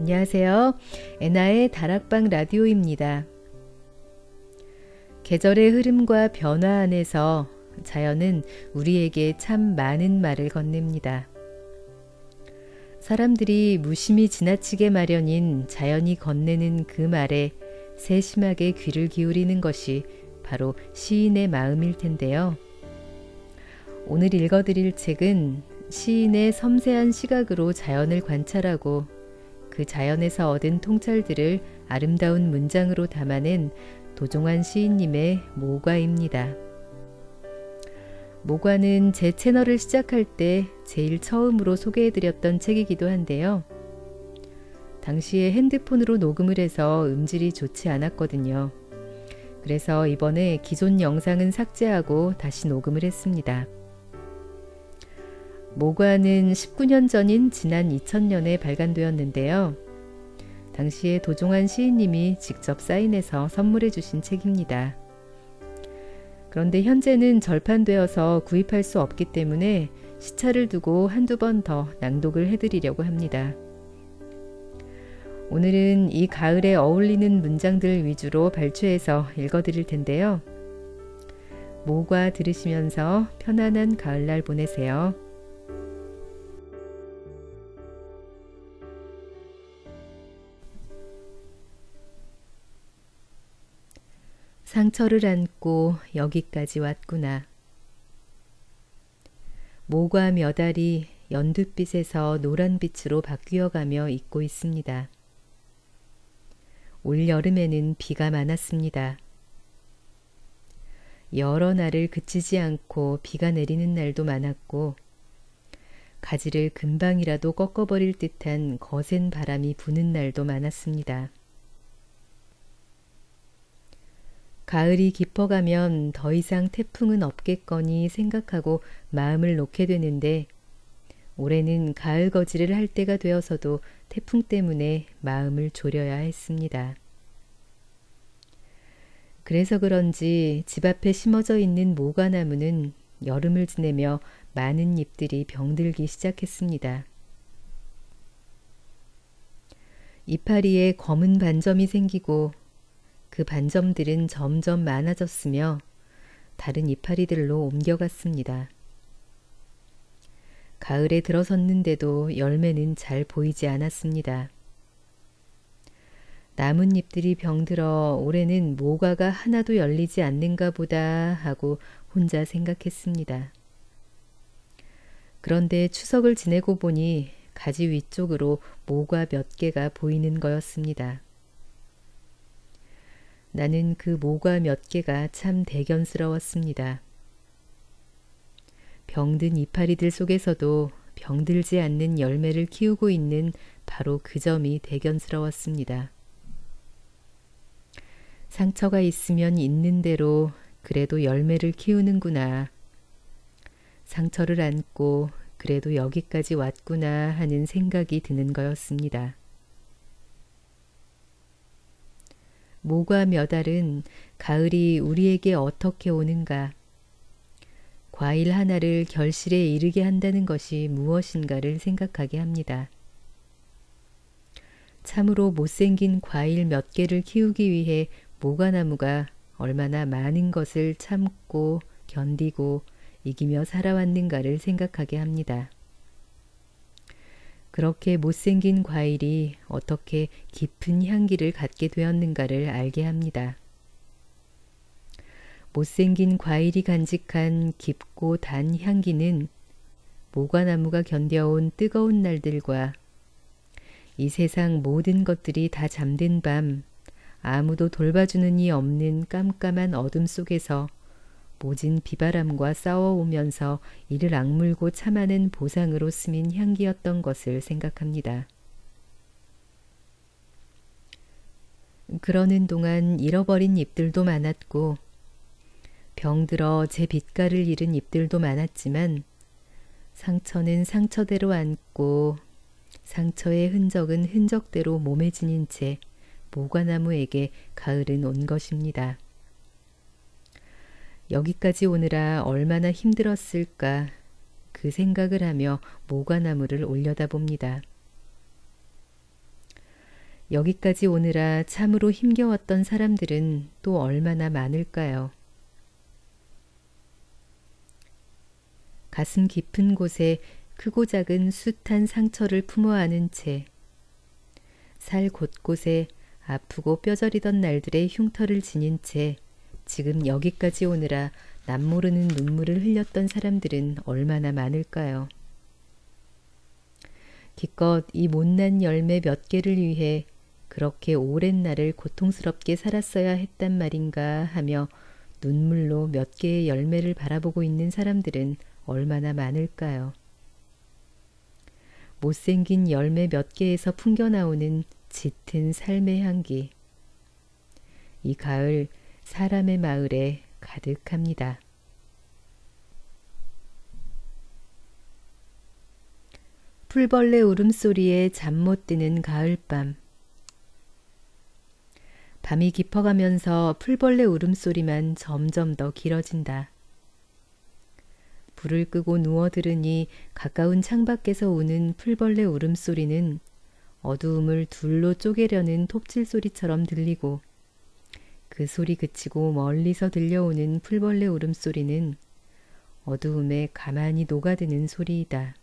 안녕하세요. 애나의 다락방 라디오입니다. 계절의 흐름과 변화 안에서 자연은 우리에게 참 많은 말을 건넵니다. 사람들이 무심히 지나치게 마련인 자연이 건네는 그 말에 세심하게 귀를 기울이는 것이 바로 시인의 마음일 텐데요. 오늘 읽어드릴 책은 시인의 섬세한 시각으로 자연을 관찰하고 그 자연에서 얻은 통찰들을 아름다운 문장으로 담아낸 도종환 시인님의 모과입니다. 모과는 제 채널을 시작할 때 제일 처음으로 소개해드렸던 책이기도 한데요. 당시에 핸드폰으로 녹음을 해서 음질이 좋지 않았거든요. 그래서 이번에 기존 영상은 삭제하고 다시 녹음을 했습니다. 모과는 19년 전인 지난 2000년에 발간되었는데요. 당시에 도종환 시인님이 직접 사인해서 선물해 주신 책입니다. 그런데 현재는 절판되어서 구입할 수 없기 때문에 시차를 두고 한두 번 더 낭독을 해드리려고 합니다. 오늘은 이 가을에 어울리는 문장들 위주로 발췌해서 읽어드릴 텐데요. 모과 들으시면서 편안한 가을날 보내세요. 상처를 안고 여기까지 왔구나. 모과 몇 알이 연두빛에서 노란빛으로 바뀌어가며 있고 있습니다. 올 여름에는 비가 많았습니다. 여러 날을 그치지 않고 비가 내리는 날도 많았고 가지를 금방이라도 꺾어버릴 듯한 거센 바람이 부는 날도 많았습니다. 가을이 깊어가면 더 이상 태풍은 없겠거니 생각하고 마음을 놓게 되는데 올해는 가을 거지를 할 때가 되어서도 태풍 때문에 마음을 졸여야 했습니다. 그래서 그런지 집 앞에 심어져 있는 모과나무는 여름을 지내며 많은 잎들이 병들기 시작했습니다. 이파리에 검은 반점이 생기고 그 반점들은 점점 많아졌으며 다른 이파리들로 옮겨갔습니다. 가을에 들어섰는데도 열매는 잘 보이지 않았습니다. 나뭇잎들이 병들어 올해는 모과가 하나도 열리지 않는가 보다 하고 혼자 생각했습니다. 그런데 추석을 지내고 보니 가지 위쪽으로 모과 몇 개가 보이는 거였습니다. 나는 그 모과 몇 개가 참 대견스러웠습니다. 병든 이파리들 속에서도 병들지 않는 열매를 키우고 있는 바로 그 점이 대견스러웠습니다. 상처가 있으면 있는 대로 그래도 열매를 키우는구나. 상처를 안고 그래도 여기까지 왔구나 하는 생각이 드는 거였습니다. 모과 몇 알은 가을이 우리에게 어떻게 오는가, 과일 하나를 결실에 이르게 한다는 것이 무엇인가를 생각하게 합니다. 참으로 못생긴 과일 몇 개를 키우기 위해 모과나무가 얼마나 많은 것을 참고 견디고 이기며 살아왔는가를 생각하게 합니다. 그렇게 못생긴 과일이 어떻게 깊은 향기를 갖게 되었는가를 알게 합니다. 못생긴 과일이 간직한 깊고 단 향기는 모과나무가 견뎌온 뜨거운 날들과 이 세상 모든 것들이 다 잠든 밤 아무도 돌봐주는 이 없는 깜깜한 어둠 속에서 모진 비바람과 싸워오면서 이를 악물고 참아낸 보상으로 스민 향기였던 것을 생각합니다. 그러는 동안 잃어버린 잎들도 많았고 병들어 제 빛깔을 잃은 잎들도 많았지만 상처는 상처대로 안고 상처의 흔적은 흔적대로 몸에 지닌 채 모과나무에게 가을은 온 것입니다. 여기까지 오느라 얼마나 힘들었을까 그 생각을 하며 모과나무를 올려다봅니다. 여기까지 오느라 참으로 힘겨웠던 사람들은 또 얼마나 많을까요? 가슴 깊은 곳에 크고 작은 숱한 상처를 품어 안은 채 살 곳곳에 아프고 뼈저리던 날들의 흉터를 지닌 채 지금 여기까지 오느라 남모르는 눈물을 흘렸던 사람들은 얼마나 많을까요? 기껏 이 못난 열매 몇 개를 위해 그렇게 오랜 날을 고통스럽게 살았어야 했단 말인가 하며 눈물로 몇 개의 열매를 바라보고 있는 사람들은 얼마나 많을까요? 못생긴 열매 몇 개에서 풍겨나오는 짙은 삶의 향기. 이 가을 사람의 마을에 가득합니다. 풀벌레 울음소리에 잠 못 드는 가을밤. 밤이 깊어가면서 풀벌레 울음소리만 점점 더 길어진다. 불을 끄고 누워 들으니 가까운 창밖에서 우는 풀벌레 울음소리는 어두움을 둘로 쪼개려는 톱질 소리처럼 들리고 그 소리 그치고 멀리서 들려오는 풀벌레 울음소리는 어두움에 가만히 녹아드는 소리이다.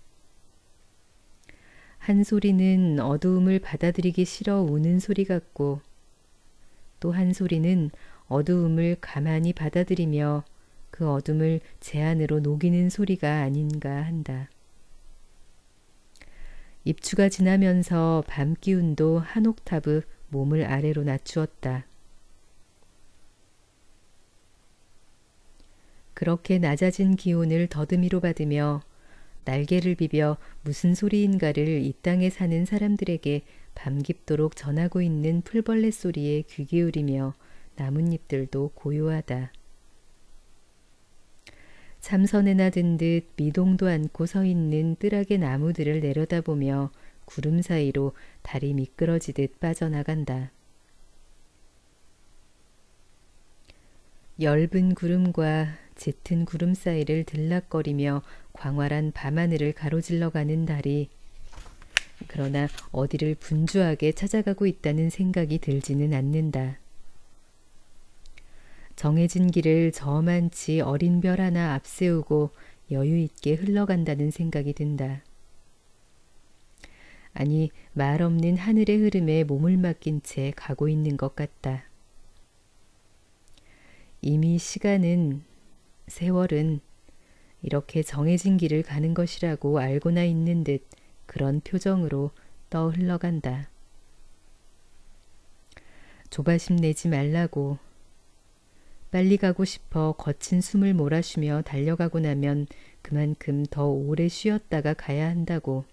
한 소리는 어두움을 받아들이기 싫어 우는 소리 같고 또 한 소리는 어두움을 가만히 받아들이며 그 어둠을 제 안으로 녹이는 소리가 아닌가 한다. 입추가 지나면서 밤 기운도 한 옥타브 몸을 아래로 낮추었다. 그렇게 낮아진 기온을 더듬이로 받으며 날개를 비벼 무슨 소리인가를 이 땅에 사는 사람들에게 밤 깊도록 전하고 있는 풀벌레 소리에 귀 기울이며 나뭇잎들도 고요하다. 참선에나 든 듯 미동도 않고 서 있는 뜰악의 나무들을 내려다보며 구름 사이로 달이 미끄러지듯 빠져나간다. 엷은 구름과 짙은 구름 사이를 들락거리며 광활한 밤하늘을 가로질러 가는 달이 그러나 어디를 분주하게 찾아가고 있다는 생각이 들지는 않는다. 정해진 길을 저만치 어린 별 하나 앞세우고 여유 있게 흘러간다는 생각이 든다. 아니, 말 없는 하늘의 흐름에 몸을 맡긴 채 가고 있는 것 같다. 이미 시간은, 세월은 이렇게 정해진 길을 가는 것이라고 알고나 있는 듯 그런 표정으로 떠 흘러간다. 조바심 내지 말라고. 빨리 가고 싶어 거친 숨을 몰아쉬며 달려가고 나면 그만큼 더 오래 쉬었다가 가야 한다고.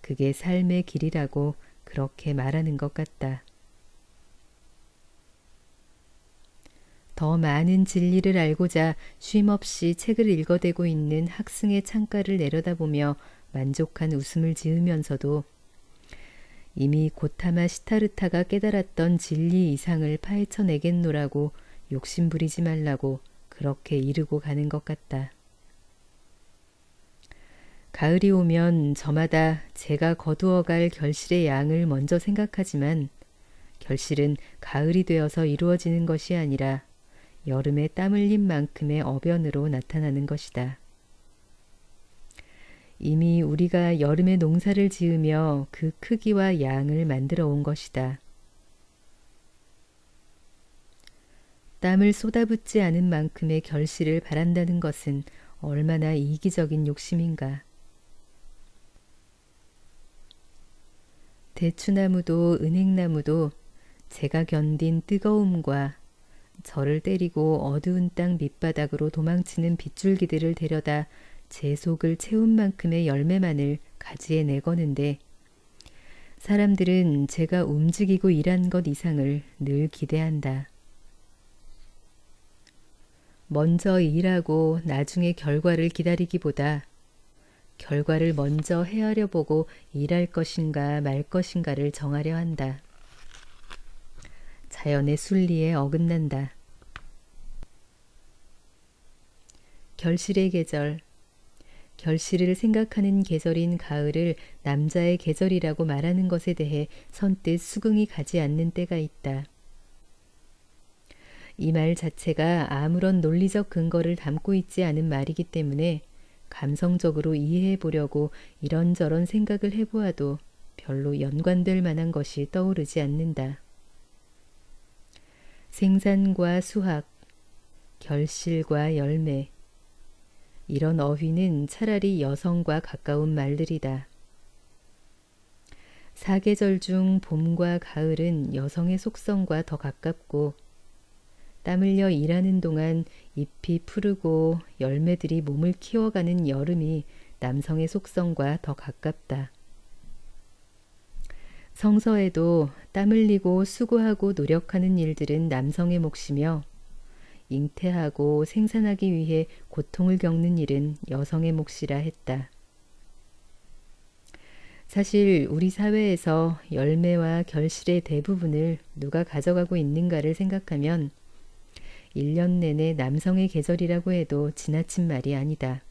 그게 삶의 길이라고 그렇게 말하는 것 같다. 더 많은 진리를 알고자 쉼없이 책을 읽어대고 있는 학생의 창가를 내려다보며 만족한 웃음을 지으면서도 이미 고타마 시타르타가 깨달았던 진리 이상을 파헤쳐내겠노라고 욕심부리지 말라고 그렇게 이르고 가는 것 같다. 가을이 오면 저마다 제가 거두어갈 결실의 양을 먼저 생각하지만 결실은 가을이 되어서 이루어지는 것이 아니라 여름에 땀 흘린 만큼의 어변으로 나타나는 것이다. 이미 우리가 여름에 농사를 지으며 그 크기와 양을 만들어 온 것이다. 땀을 쏟아붓지 않은 만큼의 결실을 바란다는 것은 얼마나 이기적인 욕심인가. 대추나무도 은행나무도 제가 견딘 뜨거움과 저를 때리고 어두운 땅 밑바닥으로 도망치는 빗줄기들을 데려다 제 속을 채운 만큼의 열매만을 가지에 내거는데 사람들은 제가 움직이고 일한 것 이상을 늘 기대한다. 먼저 일하고 나중에 결과를 기다리기보다 결과를 먼저 헤아려 보고 일할 것인가 말 것인가를 정하려 한다. 자연의 순리에 어긋난다. 결실의 계절, 결실을 생각하는 계절인 가을을 남자의 계절이라고 말하는 것에 대해 선뜻 수긍이 가지 않는 때가 있다. 이 말 자체가 아무런 논리적 근거를 담고 있지 않은 말이기 때문에 감성적으로 이해해 보려고 이런저런 생각을 해보아도 별로 연관될 만한 것이 떠오르지 않는다. 생산과 수확, 결실과 열매, 이런 어휘는 차라리 여성과 가까운 말들이다. 사계절 중 봄과 가을은 여성의 속성과 더 가깝고 땀 흘려 일하는 동안 잎이 푸르고 열매들이 몸을 키워가는 여름이 남성의 속성과 더 가깝다. 성서에도 땀 흘리고 수고하고 노력하는 일들은 남성의 몫이며 잉태하고 생산하기 위해 고통을 겪는 일은 여성의 몫이라 했다. 사실 우리 사회에서 열매와 결실의 대부분을 누가 가져가고 있는가를 생각하면 1년 내내 남성의 계절이라고 해도 지나친 말이 아니다.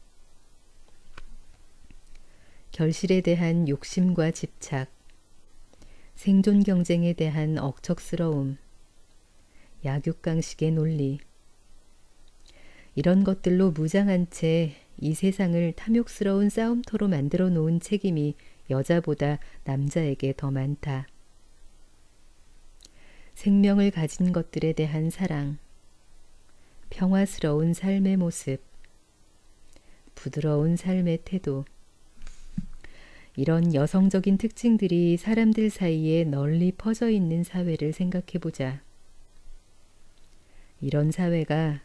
결실에 대한 욕심과 집착, 생존 경쟁에 대한 억척스러움, 약육강식의 논리, 이런 것들로 무장한 채 이 세상을 탐욕스러운 싸움터로 만들어 놓은 책임이 여자보다 남자에게 더 많다. 생명을 가진 것들에 대한 사랑, 평화스러운 삶의 모습, 부드러운 삶의 태도, 이런 여성적인 특징들이 사람들 사이에 널리 퍼져 있는 사회를 생각해보자. 이런 사회가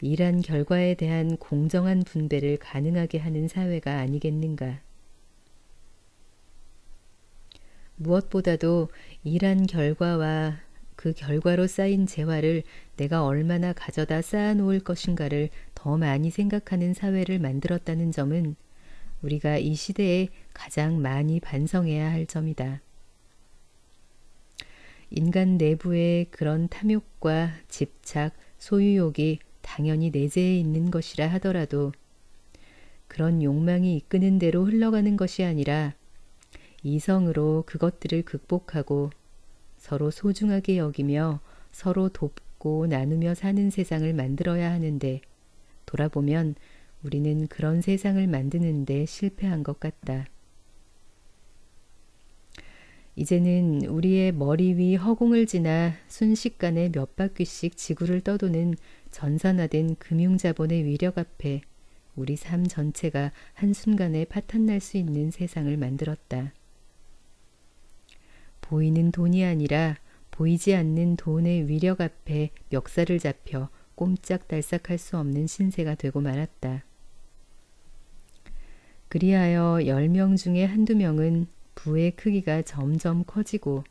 일한 결과에 대한 공정한 분배를 가능하게 하는 사회가 아니겠는가. 무엇보다도 일한 결과와 그 결과로 쌓인 재화를 내가 얼마나 가져다 쌓아놓을 것인가를 더 많이 생각하는 사회를 만들었다는 점은 우리가 이 시대에 가장 많이 반성해야 할 점이다. 인간 내부의 그런 탐욕과 집착, 소유욕이 당연히 내재해 있는 것이라 하더라도 그런 욕망이 이끄는 대로 흘러가는 것이 아니라 이성으로 그것들을 극복하고 서로 소중하게 여기며 서로 돕고 나누며 사는 세상을 만들어야 하는데 돌아보면 우리는 그런 세상을 만드는데 실패한 것 같다. 이제는 우리의 머리 위 허공을 지나 순식간에 몇 바퀴씩 지구를 떠도는 전산화된 금융자본의 위력 앞에 우리 삶 전체가 한순간에 파탄날 수 있는 세상을 만들었다. 보이는 돈이 아니라 보이지 않는 돈의 위력 앞에 멱살을 잡혀 꼼짝달싹할 수 없는 신세가 되고 말았다. 그리하여 10명 중에 한두 명은 부의 크기가 점점 커지고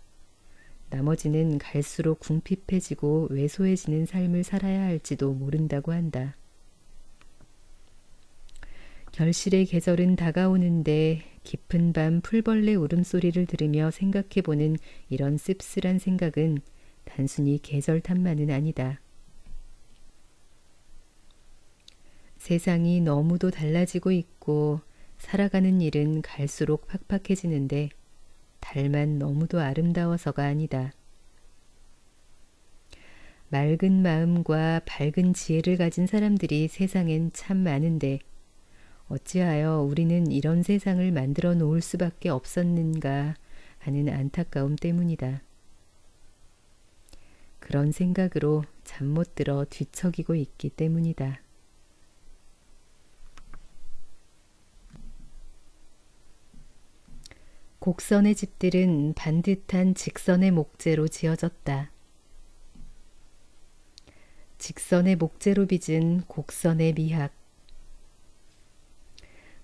나머지는 갈수록 궁핍해지고 왜소해지는 삶을 살아야 할지도 모른다고 한다. 결실의 계절은 다가오는데 깊은 밤 풀벌레 울음소리를 들으며 생각해보는 이런 씁쓸한 생각은 단순히 계절 탓만은 아니다. 세상이 너무도 달라지고 있고 살아가는 일은 갈수록 팍팍해지는데 달만 너무도 아름다워서가 아니다. 맑은 마음과 밝은 지혜를 가진 사람들이 세상엔 참 많은데 어찌하여 우리는 이런 세상을 만들어 놓을 수밖에 없었는가 하는 안타까움 때문이다. 그런 생각으로 잠 못 들어 뒤척이고 있기 때문이다. 곡선의 집들은 반듯한 직선의 목재로 지어졌다. 직선의 목재로 빚은 곡선의 미학.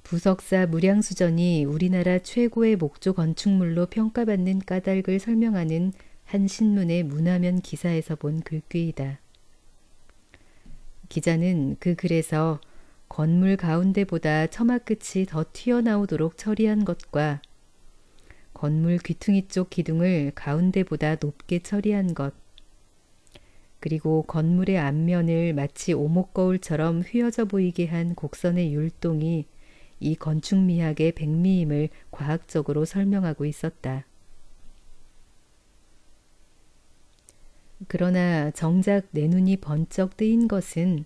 부석사 무량수전이 우리나라 최고의 목조 건축물로 평가받는 까닭을 설명하는 한 신문의 문화면 기사에서 본 글귀이다. 기자는 그 글에서 건물 가운데보다 처마 끝이 더 튀어나오도록 처리한 것과 건물 귀퉁이 쪽 기둥을 가운데보다 높게 처리한 것, 그리고 건물의 앞면을 마치 오목거울처럼 휘어져 보이게 한 곡선의 율동이 이 건축미학의 백미임을 과학적으로 설명하고 있었다. 그러나 정작 내 눈이 번쩍 뜨인 것은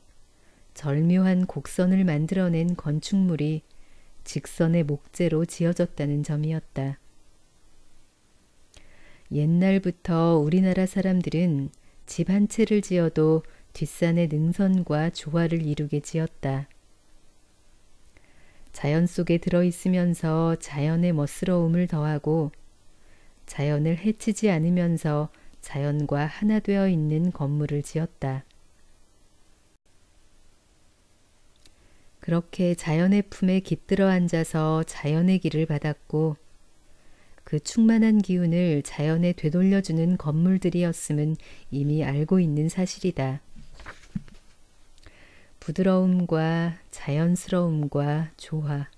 절묘한 곡선을 만들어낸 건축물이 직선의 목재로 지어졌다는 점이었다. 옛날부터 우리나라 사람들은 집 한 채를 지어도 뒷산의 능선과 조화를 이루게 지었다. 자연 속에 들어있으면서 자연의 멋스러움을 더하고 자연을 해치지 않으면서 자연과 하나 되어 있는 건물을 지었다. 그렇게 자연의 품에 깃들어 앉아서 자연의 길을 받았고 그 충만한 기운을 자연에 되돌려주는 건물들이었음은 이미 알고 있는 사실이다. 부드러움과 자연스러움과 조화.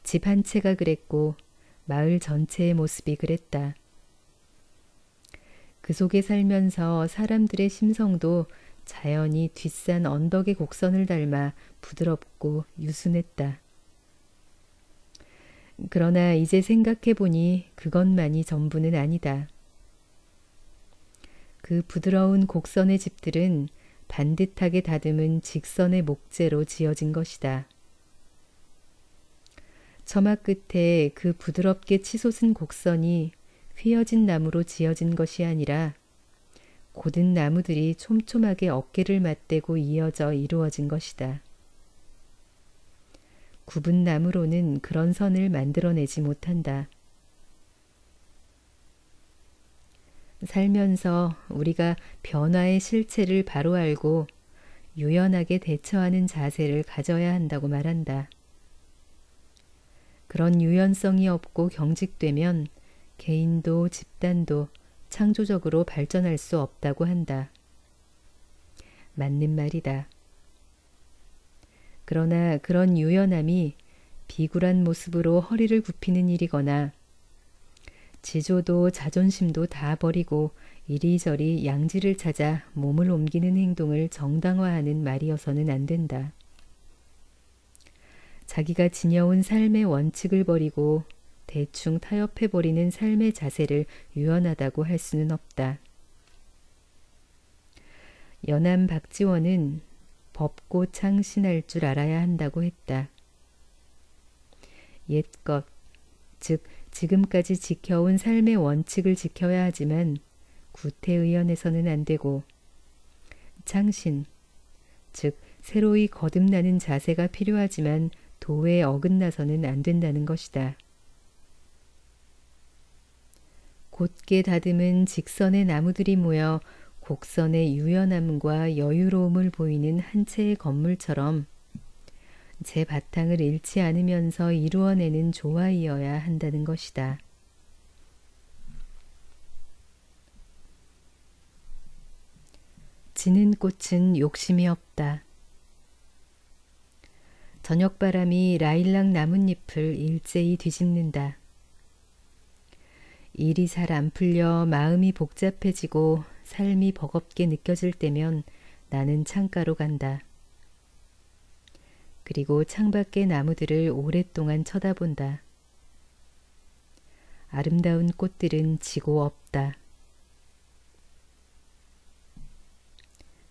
집 한 채가 그랬고 마을 전체의 모습이 그랬다. 그 속에 살면서 사람들의 심성도 자연히 뒷산 언덕의 곡선을 닮아 부드럽고 유순했다. 그러나 이제 생각해보니 그것만이 전부는 아니다. 그 부드러운 곡선의 집들은 반듯하게 다듬은 직선의 목재로 지어진 것이다. 처마 끝에 그 부드럽게 치솟은 곡선이 휘어진 나무로 지어진 것이 아니라 고든 나무들이 촘촘하게 어깨를 맞대고 이어져 이루어진 것이다. 굽은 나무로는 그런 선을 만들어내지 못한다. 살면서 우리가 변화의 실체를 바로 알고 유연하게 대처하는 자세를 가져야 한다고 말한다. 그런 유연성이 없고 경직되면 개인도 집단도 창조적으로 발전할 수 없다고 한다. 맞는 말이다. 그러나 그런 유연함이 비굴한 모습으로 허리를 굽히는 일이거나 지조도 자존심도 다 버리고 이리저리 양지를 찾아 몸을 옮기는 행동을 정당화하는 말이어서는 안 된다. 자기가 지녀온 삶의 원칙을 버리고 대충 타협해버리는 삶의 자세를 유연하다고 할 수는 없다. 연암 박지원은 법고 창신할 줄 알아야 한다고 했다. 옛것, 즉 지금까지 지켜온 삶의 원칙을 지켜야 하지만 구태의연해서는 안 되고 창신, 즉 새로이 거듭나는 자세가 필요하지만 도에 어긋나서는 안 된다는 것이다. 곧게 다듬은 직선의 나무들이 모여 곡선의 유연함과 여유로움을 보이는 한 채의 건물처럼 제 바탕을 잃지 않으면서 이루어내는 조화이어야 한다는 것이다. 지는 꽃은 욕심이 없다. 저녁바람이 라일락 나뭇잎을 일제히 뒤집는다. 일이 잘 안 풀려 마음이 복잡해지고 삶이 버겁게 느껴질 때면 나는 창가로 간다. 그리고 창밖의 나무들을 오랫동안 쳐다본다. 아름다운 꽃들은 지고 없다.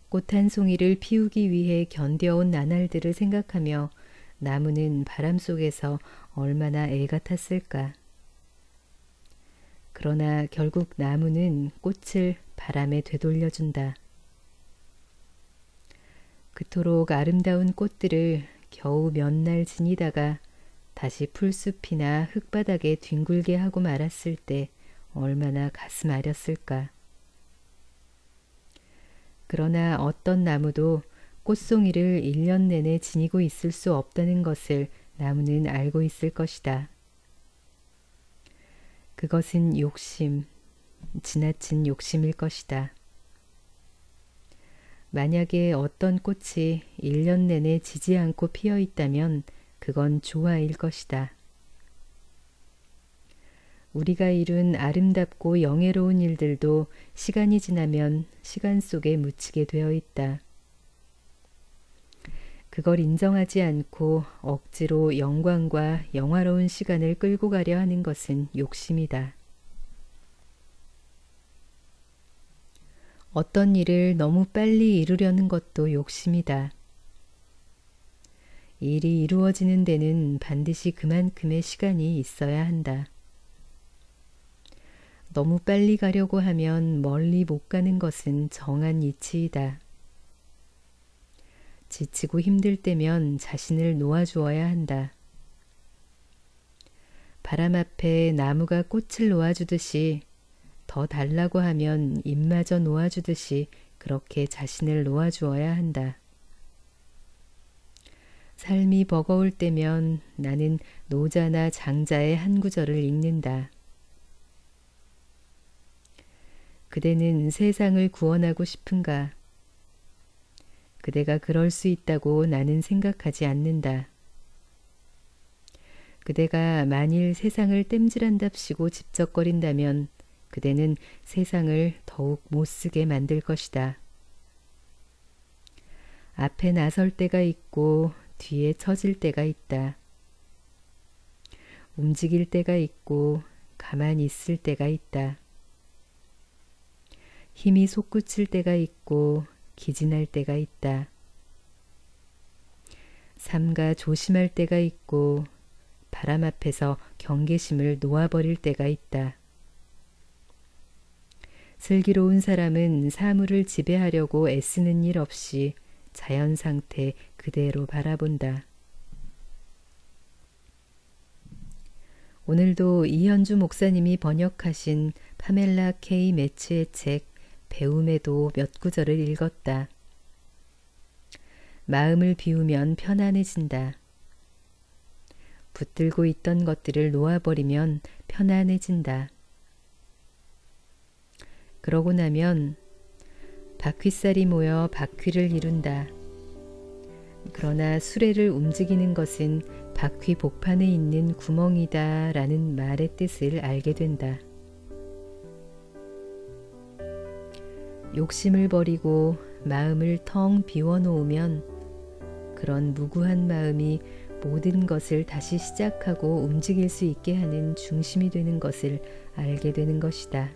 꽃 한 송이를 피우기 위해 견뎌온 나날들을 생각하며 나무는 바람 속에서 얼마나 애가 탔을까. 그러나 결국 나무는 꽃을 바람에 되돌려준다. 그토록 아름다운 꽃들을 겨우 몇 날 지니다가 다시 풀숲이나 흙바닥에 뒹굴게 하고 말았을 때 얼마나 가슴 아렸을까. 그러나 어떤 나무도 꽃송이를 1년 내내 지니고 있을 수 없다는 것을 나무는 알고 있을 것이다. 그것은 욕심, 지나친 욕심일 것이다. 만약에 어떤 꽃이 1년 내내 지지 않고 피어 있다면 그건 조화일 것이다. 우리가 이룬 아름답고 영예로운 일들도 시간이 지나면 시간 속에 묻히게 되어 있다. 그걸 인정하지 않고 억지로 영광과 영화로운 시간을 끌고 가려 하는 것은 욕심이다. 어떤 일을 너무 빨리 이루려는 것도 욕심이다. 일이 이루어지는 데는 반드시 그만큼의 시간이 있어야 한다. 너무 빨리 가려고 하면 멀리 못 가는 것은 정한 이치이다. 지치고 힘들 때면 자신을 놓아주어야 한다. 바람 앞에 나무가 꽃을 놓아주듯이 더 달라고 하면 잎마저 놓아주듯이 그렇게 자신을 놓아주어야 한다. 삶이 버거울 때면 나는 노자나 장자의 한 구절을 읽는다. 그대는 세상을 구원하고 싶은가? 그대가 그럴 수 있다고 나는 생각하지 않는다. 그대가 만일 세상을 땜질한답시고 집적거린다면 그대는 세상을 더욱 못쓰게 만들 것이다. 앞에 나설 때가 있고 뒤에 처질 때가 있다. 움직일 때가 있고 가만히 있을 때가 있다. 힘이 솟구칠 때가 있고 기진할 때가 있다. 삼가 조심할 때가 있고 바람 앞에서 경계심을 놓아버릴 때가 있다. 슬기로운 사람은 사물을 지배하려고 애쓰는 일 없이 자연 상태 그대로 바라본다. 오늘도 이현주 목사님이 번역하신 파멜라 K. 매츠의 책 배움에도 몇 구절을 읽었다. 마음을 비우면 편안해진다. 붙들고 있던 것들을 놓아버리면 편안해진다. 그러고 나면 바퀴살이 모여 바퀴를 이룬다. 그러나 수레를 움직이는 것은 바퀴 복판에 있는 구멍이다 라는 말의 뜻을 알게 된다. 욕심을 버리고 마음을 텅 비워놓으면 그런 무구한 마음이 모든 것을 다시 시작하고 움직일 수 있게 하는 중심이 되는 것을 알게 되는 것이다.